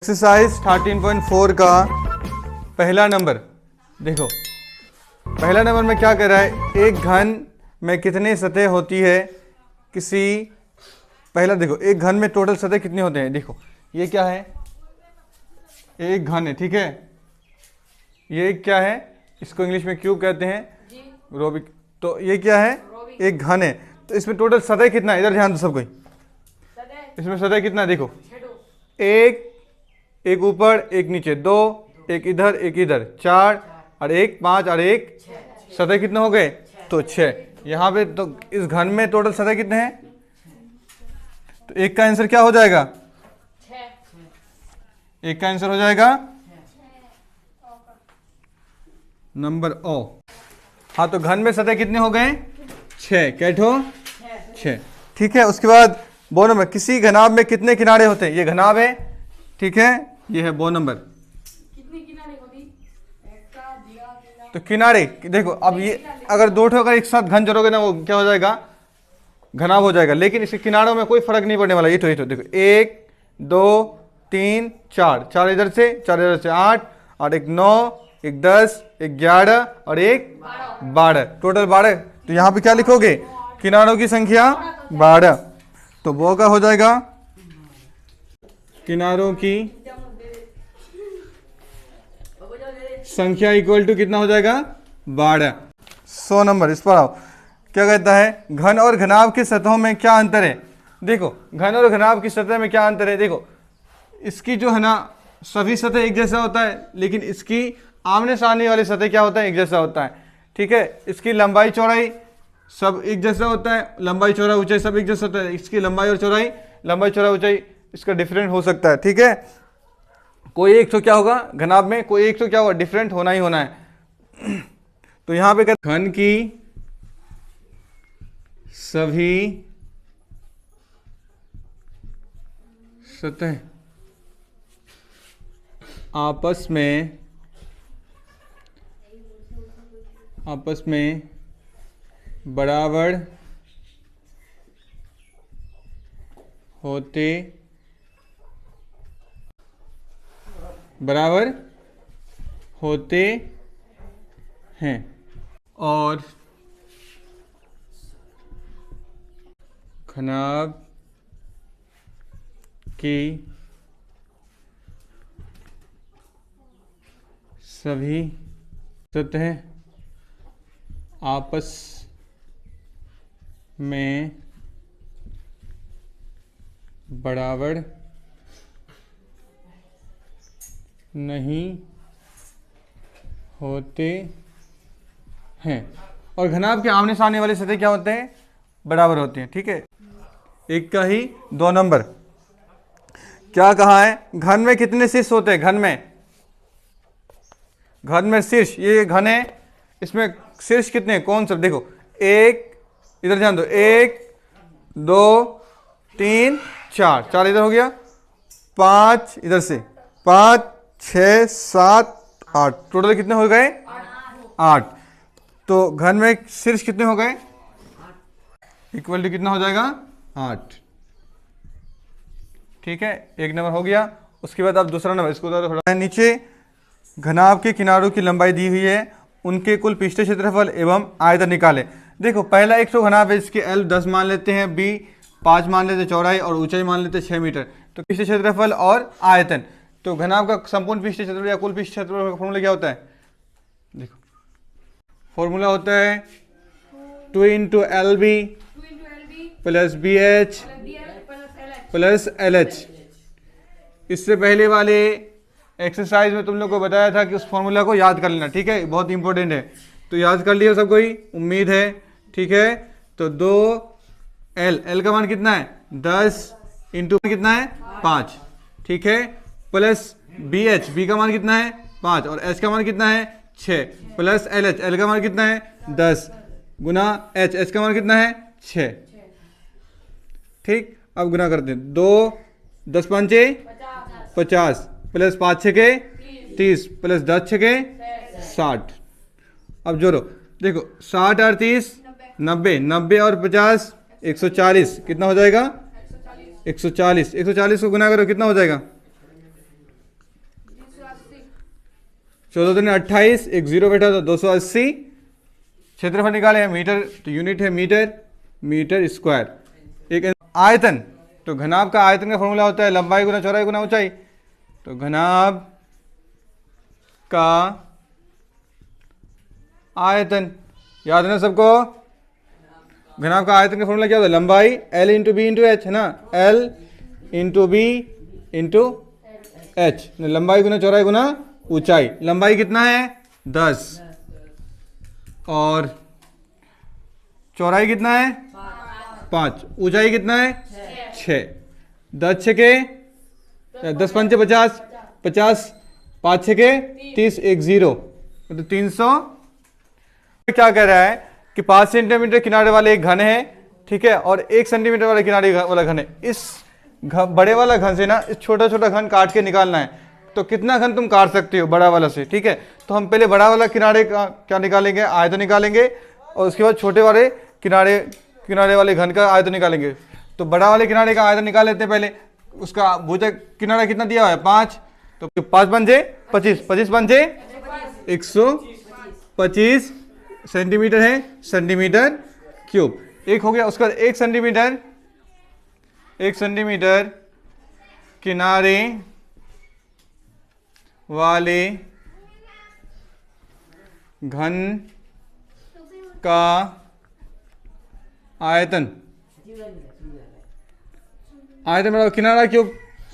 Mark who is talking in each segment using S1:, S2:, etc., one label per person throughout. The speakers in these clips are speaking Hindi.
S1: एक्सरसाइज 13.4 का पहला नंबर देखो। पहला नंबर में क्या कर रहा है, एक घन में कितनी सतह होती है किसी। पहला देखो, एक घन में टोटल सतह कितने होते हैं। देखो ये क्या है, एक घन है, ठीक है। ये क्या है, इसको इंग्लिश में क्यूब कहते हैं, रोबिक। तो ये क्या है, एक घन है। तो इसमें टोटल सतह कितना है, इधर ध्यान दो सब कोई। इसमें सतह कितना है, देखो एक ऊपर एक नीचे, दो, एक इधर, चार, और एक पाँच, और एक सतह कितने हो गए, तो 6। यहाँ पे तो इस घन में टोटल सतह कितने हैं, तो एक का आंसर क्या हो जाएगा, एक का आंसर हो जाएगा नंबर ओ। हाँ, तो घन में सतह कितने हो गए, 6। कैठो 6, ठीक है। उसके बाद बो नंबर, किसी घनाभ में कितने किनारे होते हैं। ये घनाभ है, ठीक है, ये है बो नंबर।
S2: कितनी किनारे होती?
S1: तो किनारे देखो, अब ये अगर दो ठो अगर एक साथ घन जोड़ोगे ना, वो क्या हो जाएगा, घनाभ हो जाएगा। लेकिन इसके किनारों में कोई फर्क नहीं पड़ने वाला। ये तो देखो 1 2 3 4, 4 इधर से 4 इधर से, 8 और एक 9, एक 10, एक 11 और एक 12, टोटल 12। तो यहाँ पे क्या लिखोगे, किनारों की संख्या 12। तो वो का हो जाएगा किनारों की संख्या इक्वल टू कितना हो जाएगा, 12। 100 नंबर। इस पर आओ, क्या कहता है, घन और घनाभ की सतहों में क्या अंतर है। देखो घन और घनाभ की सतह में क्या अंतर है। देखो इसकी जो है ना, सभी सतह एक जैसा होता है, लेकिन इसकी आमने सामने वाली सतह क्या होता है, एक जैसा होता है, ठीक है। इसकी लंबाई चौड़ाई सब एक जैसा होता है, लंबाई चौड़ाई ऊंचाई सब एक जैसा होता है। इसकी लंबाई और चौड़ाई, लंबाई चौड़ाई ऊंचाई इसका डिफरेंट हो सकता है, ठीक है। कोई एक तो क्या होगा, घनाभ में कोई एक तो क्या होगा, डिफरेंट होना ही होना है। तो यहां पे घन की सभी सतह आपस में बराबर होते हैं और घनाभ की सभी सतह आपस में बराबर नहीं होते हैं, और घनाभ के आमने सामने वाले सतह क्या होते हैं, बराबर होते हैं, ठीक है। एक का ही 2 नंबर। क्या कहा है, घन में कितने शीर्ष होते हैं। घन में शीर्ष, ये घन है, इसमें शीर्ष कितने, कौन सा, देखो 1, इधर ध्यान दो, 1 2 3 4, 4 इधर हो गया, 5 इधर से, 5 6 7 8, टोटल कितने हो गए, 8। तो घन में शीर्ष कितने हो गए, इक्वल टू कितना हो जाएगा, 8, ठीक है। एक नंबर हो गया। उसके बाद अब दूसरा नंबर, इसको थोड़ा नीचे, घनाभ के किनारों की लंबाई दी हुई है, उनके कुल पृष्ठीय क्षेत्रफल एवं आयतन निकाले। देखो पहला एक तो घनाभ है, इसके L 10 मान लेते हैं, B 5 मान लेते हैं चौड़ाई, और ऊंचाई मान लेते हैं 6 मीटर। तो पृष्ठीय क्षेत्रफल और आयतन, तो घनाभ का संपूर्ण पृष्ठीय क्षेत्रफल या कुल पृष्ठीय क्षेत्रफल का फॉर्मूला क्या होता है, देखो फॉर्मूला होता है 2 × LB plus BH plus LH। इससे पहले वाले एक्सरसाइज में तुम लोग को बताया था कि उस फॉर्मूला को याद कर लेना, ठीक है, बहुत इंपॉर्टेंट है। तो याद कर लिया सब कोई, उम्मीद है, ठीक है। तो 2L का मान कितना है, 10 इंटू कितना है, 5, ठीक है, प्लस BH, B का मान कितना है, 5, और H का मान कितना है, 6, प्लस LH, L का मान कितना है, 10 गुना H का मान कितना है, 6, ठीक। अब गुना करते हैं, 2 10 5 50 प्लस 5 6 30 प्लस 10 6 60। अब जोड़ो, देखो 60 और 30 90, 90 और 50 140, कितना हो जाएगा, 140। 140 को गुना करो, कितना हो जाएगा, 14 दूनी 28, एक जीरो बैठा तो 280। क्षेत्रफल निकाले हैं मीटर, तो यूनिट है मीटर, मीटर स्क्वायर। एक आयतन, तो घनाभ का आयतन का फॉर्मूला होता है लंबाई गुना चौड़ाई गुना ऊंचाई। तो घनाभ का आयतन याद है ना सबको? घनाभ का आयतन का फॉर्मूला क्या होता है? लंबाई L into B into H है ना, L into B into H. लंबाई गुना चौड़ाई गुना ऊंचाई। लंबाई कितना है? 10 और चौड़ाई कितना है? 5। ऊंचाई कितना है? 6। 10 छके 10 पंचे 50, 50 5 छके 30, एक जीरो, तो 300। क्या कह रहा है कि 5 सेंटीमीटर किनारे वाले एक घन है, ठीक है, और 1 सेंटीमीटर वाले किनारे वाला घन है। इस बड़े वाला घन से ना इस छोटा छोटा घन काट के निकालना है। तो कितना घन तुम काट सकते हो बड़ा वाला से, ठीक है। तो हम पहले बड़ा वाला किनारे का क्या निकालेंगे? आयतन निकालेंगे, और उसके बाद छोटे वाले किनारे वाले घन का आयतन निकालेंगे। तो बड़ा वाले किनारे का आयतन निकाल लेते हैं पहले। उसका भुजा किनारा कितना दिया हुआ है? 5। तो 5 पंजे 25, 25 पंजे 125 सेंटीमीटर है, सेंटीमीटर क्यूब। एक हो गया। उसका 1 सेंटीमीटर किनारे वाले घन का आयतन, आयतन मतलब किनारा क्यूब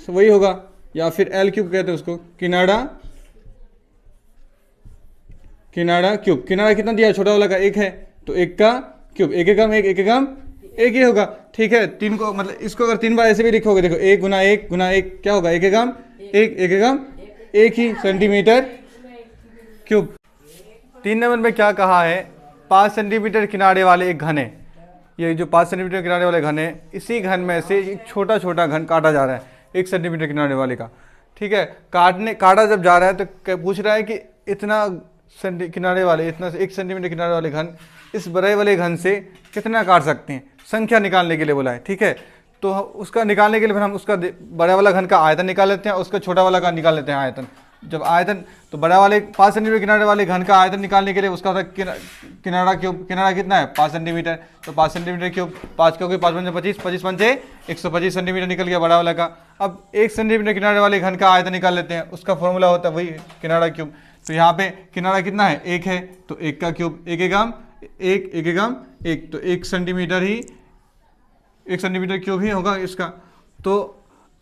S1: वही होगा, या फिर L क्यूब कहते हैं उसको, किनारा क्यूब। किनारा कितना दिया है? छोटा वाला का 1 है, तो 1 का क्यूब, 1 एकम 1, 1 एकम 1 ही होगा, ठीक है। 3 को मतलब इसको अगर 3 बार ऐसे भी लिखोगे, देखो 1 गुना 1 गुना 1 क्या होगा? 1 एकम 1, 1 एकम 1 ही सेंटीमीटर क्यूब। 3 नंबर में क्या कहा है? 5 सेंटीमीटर किनारे वाले एक घन है। ये जो 5 सेंटीमीटर किनारे वाले घन है, इसी घन में से एक छोटा छोटा घन काटा जा रहा है 1 सेंटीमीटर किनारे वाले का, ठीक है। काटा जब जा रहा है तो पूछ रहा है कि इतना किनारे वाले, इतना 1 सेंटीमीटर किनारे वाले घन इस बड़े वाले घन से कितना काट सकते हैं, संख्या निकालने के लिए बोला है, ठीक है। तो उसका निकालने के लिए फिर हम उसका बड़ा वाला घन का आयतन निकाल लेते हैं, उसका छोटा वाला का निकाल लेते हैं आयतन। जब आयतन, तो बड़ा वाले 5 सेंटीमीटर किनारे वाले घन का आयतन निकालने के लिए उसका किनारा क्यूब, किनारा कितना है? 5 सेंटीमीटर, तो 5 सेंटीमीटर क्यूब, 5 क्योंकि 5 पंजे 25, 25 पंजे 125 सेंटीमीटर निकल गया बड़ा वाला का। अब 1 सेंटीमीटर किनारे वाले घन का आयतन निकाल लेते हैं, उसका फॉर्मूला होता है वही किनारा क्यूब। तो यहाँ पे किनारा कितना है? 1 है, तो 1 का क्यूब, 1 एकम 1, 1 एकम 1, तो 1 सेंटीमीटर क्यूब ही होगा इसका। तो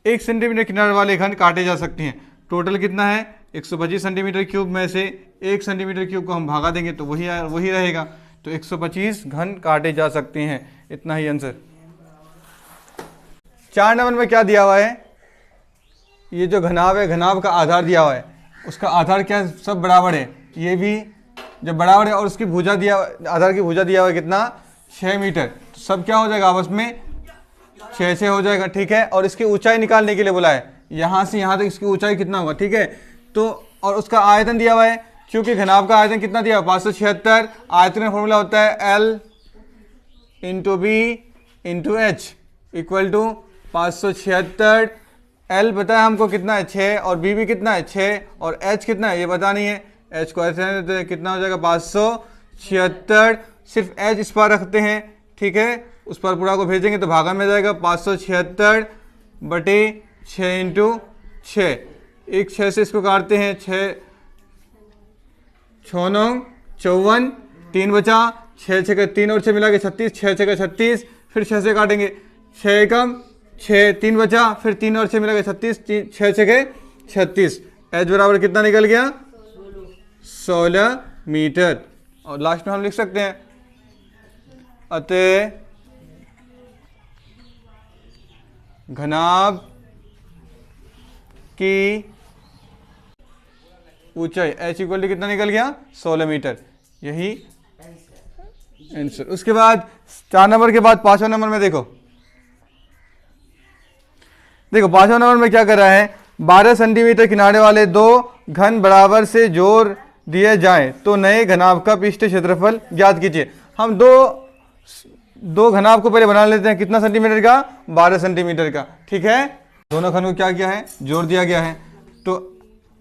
S1: 1 सेंटीमीटर किनारे वाले घन काटे जा सकते हैं। टोटल कितना है? 125 सेंटीमीटर क्यूब में से 1 सेंटीमीटर क्यूब को हम भागा देंगे तो वही रहेगा। तो 125 घन काटे जा सकते हैं। इतना ही आंसर। 4 नंबर में क्या दिया हुआ है? ये जो घनाभ है, घनाभ का आधार दिया हुआ है। उसका आधार क्या है? सब बराबर है। ये भी जब बराबर है और उसकी भुजा दिया, आधार की भुजा दिया हुआ है कितना? 6 मीटर। तो सब क्या हो जाएगा? आपस में 6 हो जाएगा, ठीक है। और इसकी ऊंचाई निकालने के लिए बोला है, यहाँ से यहाँ तक इसकी ऊंचाई कितना होगा, ठीक है। तो और उसका आयतन दिया हुआ है, क्योंकि घनाभ का आयतन कितना दिया हुआ? 576। आयतन का फॉर्मूला होता है L into B into H equal to 576। L पता है हमको कितना है? 6, और B भी कितना है? 6, और H कितना है ये पता नहीं है। H को ऐसे रहने देते हैं, कितना हो जाएगा? 576। सिर्फ H इस पर रखते हैं, ठीक है। उस पर पूरा को भेजेंगे तो भागा में जाएगा 576 बटे 6 इंटू 6। एक 6 से इसको काटते हैं, 6 6 9 54, 3 बचा, 6 6 3 और 6 मिला के 36, 6 6 36, फिर 6 से काटेंगे, 6 एकम 6, 3 बचा, फिर 3 और 6 मिला के 36, 6 6 36। H बराबर कितना निकल गया? 16 मीटर। और लास्ट में हम लिख सकते हैं अतः घनाभ की ऊंचाई H इक्वल टू कितना निकल गया? 16 मीटर। यही आंसर। उसके बाद 4 नंबर के बाद 5वां नंबर में देखो 5वां नंबर में क्या कर रहा है? 12 सेंटीमीटर किनारे वाले 2 घन बराबर से जोड़ दिए जाएं तो नए घनाभ का पृष्ठ क्षेत्रफल ज्ञात कीजिए। हम दो घनाभ को पहले बना लेते हैं। कितना सेंटीमीटर का? 12 सेंटीमीटर का, ठीक है। दोनों घन को क्या किया है? जोड़ दिया गया है। तो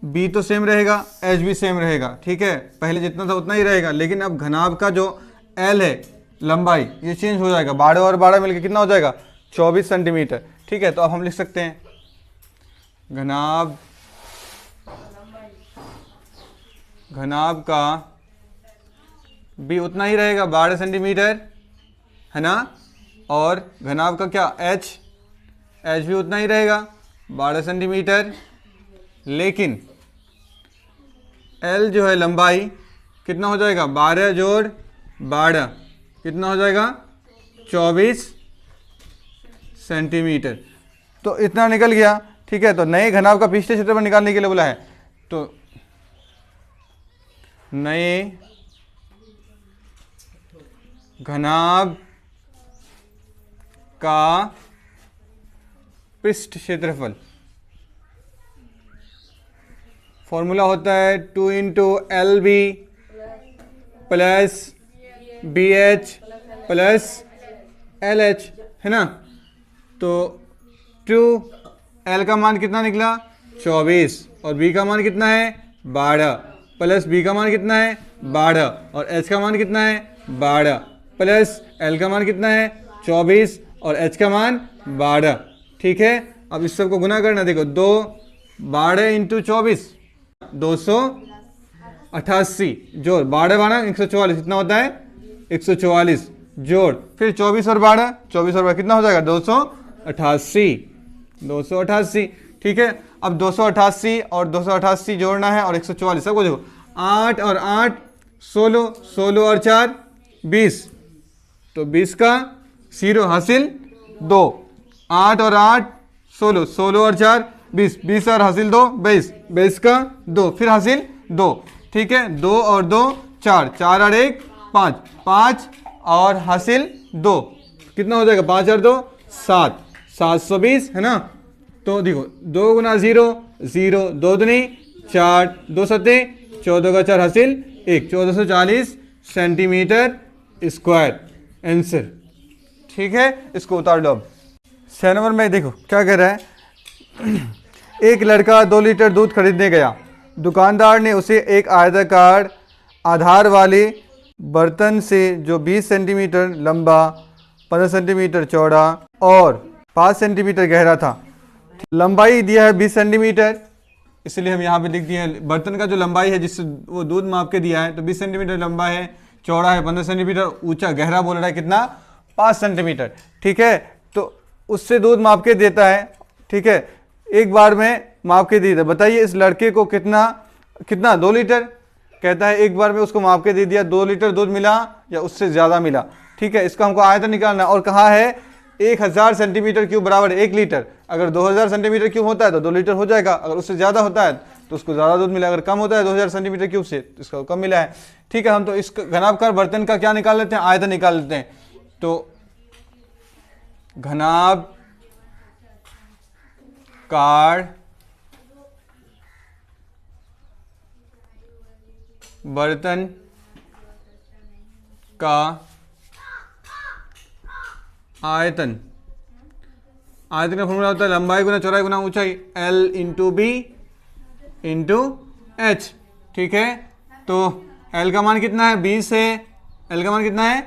S1: बी तो सेम रहेगा, एच भी सेम रहेगा, ठीक है, पहले जितना था उतना ही रहेगा, लेकिन अब घनाभ का जो एल है लंबाई ये चेंज हो जाएगा, 12 और 12 मिलकर कितना हो जाएगा 24 सेंटीमीटर, ठीक है। तो अब हम लिख सकते हैं घनाभ का बी उतना ही रहेगा 12 सेंटीमीटर, है ना, और घनाभ का क्या एच भी उतना ही रहेगा 12 सेंटीमीटर, लेकिन एल जो है लंबाई कितना हो जाएगा 12 जोड़ 12 कितना हो जाएगा 24 सेंटीमीटर। तो इतना निकल गया, ठीक है। तो नए घनाभ का पृष्ठीय क्षेत्रफल निकालने के लिए बोला है, तो नए घनाभ का पृष्ठ क्षेत्रफल फॉर्मूला होता है 2 into L B plus B H plus L H, है ना। तो 2 एल का मान कितना निकला 24 और बी का मान कितना है 12 प्लस बी का मान कितना है 12 और एच का मान कितना है 12 प्लस एल का मान कितना है 24 और एच का मान 12, ठीक है। अब इस सबको गुना करना, देखो 2 12 इंटू 24 288 जोड़ 12 12 144 कितना होता है 144 जोड़ फिर 24 और 12 कितना हो जाएगा 288, ठीक है। अब 288 और 288 जोड़ना है और 144 सबको देखो 8 और 8 16 16 और 4 20, तो 20 का 0 हासिल 2, 8 और 8 16 16 और 4 20 20 और हासिल 2 22 22 का 2 फिर हासिल 2, ठीक है। 2 और 2 4 4 और 1 5 5 और हासिल 2 कितना हो जाएगा 5 और 2 7 720, है ना। तो देखो 2 गुना 0 0 2 दूनी 4 2 सत्ते 14 का 4 हासिल 1 1440 सेंटीमीटर स्क्वायर आंसर, ठीक है। इसको उतार लो। अब 6 नंबर में देखो क्या कह रहा है। एक लड़का 2 लीटर दूध खरीदने गया, दुकानदार ने उसे एक आयताकार आधार वाले बर्तन से जो 20 सेंटीमीटर लंबा 15 सेंटीमीटर चौड़ा और 5 सेंटीमीटर गहरा था, लंबाई दिया है 20 सेंटीमीटर, इसलिए हम यहाँ पे लिख दिए हैं बर्तन का जो लंबाई है जिससे वो दूध माप के दिया है, तो 20 सेंटीमीटर लंबा है, चौड़ा है 15 सेंटीमीटर, ऊंचा गहरा बोल रहा है कितना 5 सेंटीमीटर, ठीक है। तो उससे दूध माप के देता है, ठीक है, एक बार में माप के दे दिया। बताइए इस लड़के को कितना 2 लीटर कहता है, एक बार में उसको माप के दे दिया, 2 लीटर दूध मिला या उससे ज़्यादा मिला, ठीक है। इसका हमको आयतन निकालना है और कहा है 1000 सेंटीमीटर क्यूब बराबर 1 लीटर। अगर 2000 सेंटीमीटर क्यूब होता है तो 2 लीटर हो जाएगा, अगर उससे ज़्यादा होता है तो उसको ज़्यादा दूध मिला, अगर कम होता है 2000 सेंटीमीटर क्यूब से तो इसका कम मिला है, ठीक है। हम तो इस घनाभकार बर्तन का क्या निकाल लेते हैं आयतन निकाल लेते हैं। तो घनाभकार बर्तन का आयतन का फॉर्मूला होता है लंबाई गुना चौड़ाई गुना ऊंचाई L into B into H, ठीक है। तो L का मान कितना है 20 है, L का मान कितना है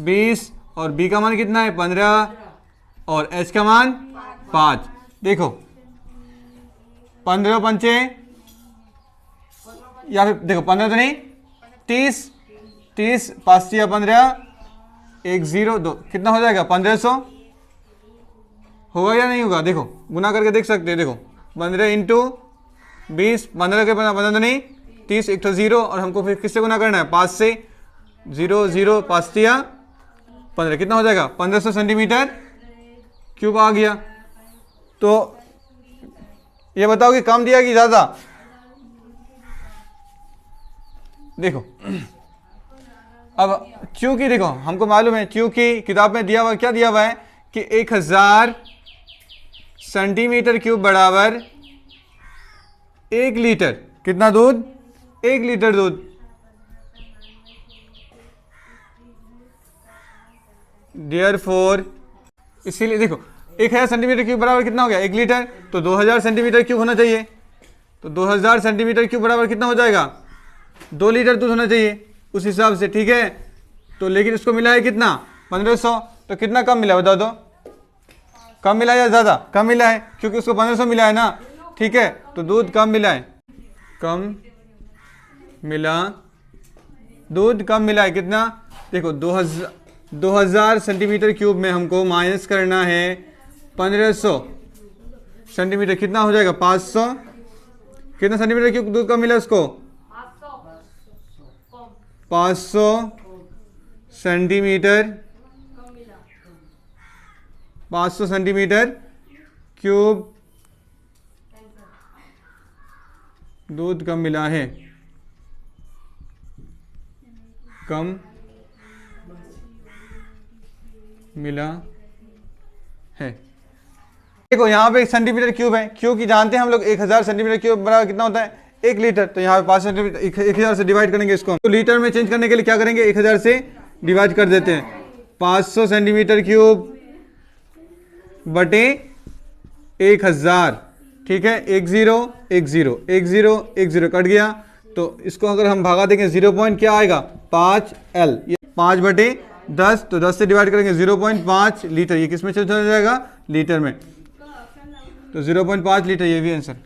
S1: 20 और B का मान कितना है 15 और H का मान 5। देखो 15 पंचे या फिर देखो 15 तो नहीं 30 5 या 15 1 0 2 कितना हो जाएगा 1500 होगा या नहीं होगा, देखो गुना करके देख सकते हैं। देखो 15 इंटू 20 15 के 15 तो नहीं 30 एक तो 0 और हमको फिर किससे गुना करना है 5 से 0 0 5 या 15 कितना हो जाएगा 1500 सेंटीमीटर क्यूब आ गया। तो ये बताओ कि कम दिया कि ज़्यादा। देखो अब चूंकि देखो हमको मालूम है चूंकि किताब में दिया हुआ क्या दिया हुआ है कि 1000 सेंटीमीटर क्यूब बराबर 1 लीटर कितना दूध 1 लीटर दूध। देयरफॉर इसीलिए देखो 1000 सेंटीमीटर क्यूब बराबर कितना हो गया 1 लीटर, तो 2000 सेंटीमीटर क्यूब होना चाहिए, तो 2000 सेंटीमीटर क्यूब बराबर कितना हो जाएगा, 2 लीटर दूध होना चाहिए उस हिसाब से, ठीक है। तो लेकिन इसको मिला है कितना, 1500, तो कितना कम मिला है बता दो, कम मिला है या ज़्यादा, कम मिला है क्योंकि उसको 1500 मिला है ना, ठीक है। तो दूध कम मिला है, कम मिला, दूध कम मिला है कितना, देखो 2000 सेंटीमीटर क्यूब में हमको माइनस करना है 1500 सेंटीमीटर, कितना हो जाएगा 500, कितना सेंटीमीटर क्यूब दूध कम मिला उसको, 500 सेंटीमीटर, 500 सेंटीमीटर क्यूब दूध कम मिला है, कम मिला है। देखो यहाँ पे 1 सेंटीमीटर क्यूब है, क्योंकि जानते हैं हम लोग 1000 सेंटीमीटर क्यूब बराबर कितना होता है 1 लीटर, तो यहाँ पे 5 सेंटीमीटर 1000 से डिवाइड करेंगे इसको, तो लीटर में चेंज करने के लिए क्या करेंगे 1000 से डिवाइड कर देते हैं, 500 सेंटीमीटर क्यूब बटे 1000, ठीक है, 10 कट गया, तो इसको अगर हम भागा देंगे 0 पॉइंट क्या आएगा 5L, ये 5 बटे 10, तो 10 से डिवाइड करेंगे 0.5 लीटर, ये किस में चेंज हो जाएगा लीटर में, तो 0.5 लीटर ये भी आंसर।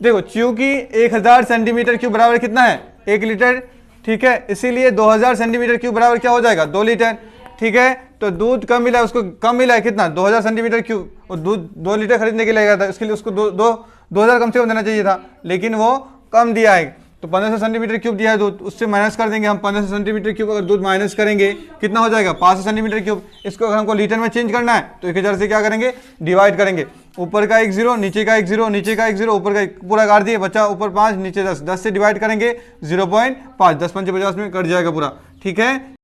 S1: देखो चूंकि 1000 सेंटीमीटर क्यूब बराबर कितना है 1 लीटर, ठीक है, इसीलिए 2000 सेंटीमीटर क्यूब बराबर क्या हो जाएगा 2 लीटर, ठीक है। तो दूध कम मिला है, उसको कम मिला है कितना 2000 सेंटीमीटर क्यूब, और दूध 2 लीटर खरीदने के लिए गया था, इसके लिए उसको 2000 कम से कम देना चाहिए था, लेकिन वो कम दिया है, तो 1500 सेंटीमीटर क्यूब दिया है दूध, उससे माइनस कर देंगे हम 1500 सेंटीमीटर क्यूब, अगर दूध माइनस करेंगे कितना हो जाएगा 500 सेंटीमीटर क्यूब, इसको अगर हमको लीटर में चेंज करना है तो 1000 से क्या करेंगे डिवाइड करेंगे, ऊपर का 1 0, नीचे का 1 0, नीचे का 1 0, ऊपर का पूरा काट दिए, बच्चा ऊपर 5 नीचे 10, 10 से डिवाइड करेंगे 0.5, 10 5 50 में कट जाएगा पूरा, ठीक है।